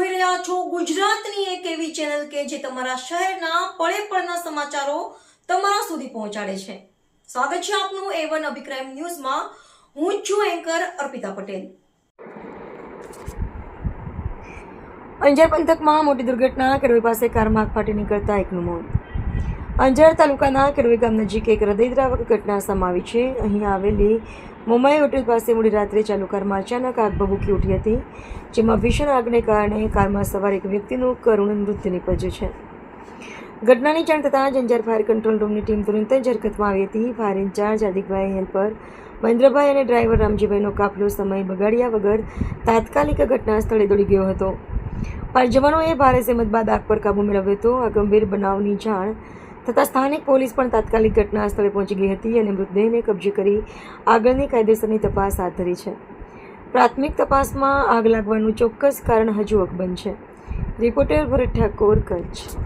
જોઈ રહ્યા છો ગુજરાતની એક એવી ચેનલ કે જે તમારા શહેરના પળે પળના સમાચારો તમારા સુધી પહોંચાડે છે. સ્વાગત છે આપનું A1 અભિક્રાઇમ ન્યૂઝમાં. હું છું એન્કર અર્પિતા પટેલ. અંજાર પંથકમાં મોટી દુર્ઘટના. કેળવી પાસે કારમાં આગ ફાટી નીકળતા એકનું મોત. અંજાર તાલુકાના કેળવી ગામ નજીક એક હૃદયદ્રાવક ઘટના સમાવી છે. અહીં આવેલી મુંબઈ હોટેલ પાસે મોડી રાત્રે ચાલુ કારમાં અચાનક આગ ભભૂકી ઉઠી હતી, જેમાં ભીષણ આગને કારણે કારમાં સવાર એક વ્યક્તિનું કરુણ મૃત્યુ નીપજ્યું છે. ઘટનાની જાણ થતાં જ અંજાર ફાયર કંટ્રોલ રૂમની ટીમ તુરંત જ હરકતમાં આવી હતી. ફાયર ઇન્ચાર્જ હાર્દિકભાઈ, હેલ્પર મહેન્દ્રભાઈ અને ડ્રાઈવર રામજીભાઈનો કાફલો સમય બગાડ્યા વગર તાત્કાલિક ઘટના સ્થળે દોડી ગયો હતો. ફાયર જવાનોએ ભારે જહેમત બાદ આગ પર કાબૂ મેળવ્યો હતો. આ ગંભીર બનાવની જાણ થતાં સ્થાનિક પોલીસ પણ તાત્કાલિક ઘટના સ્થળે પહોંચી ગઈ હતી અને મૃતદેહને કબજે કરી આગળની કાયદેસરની તપાસ હાથ ધરી છે. પ્રાથમિક તપાસમાં આગ લાગવાનું ચોક્કસ કારણ હજુ અકબંધ છે. રિપોર્ટર ભરત ઠાકોર, કચ્છ.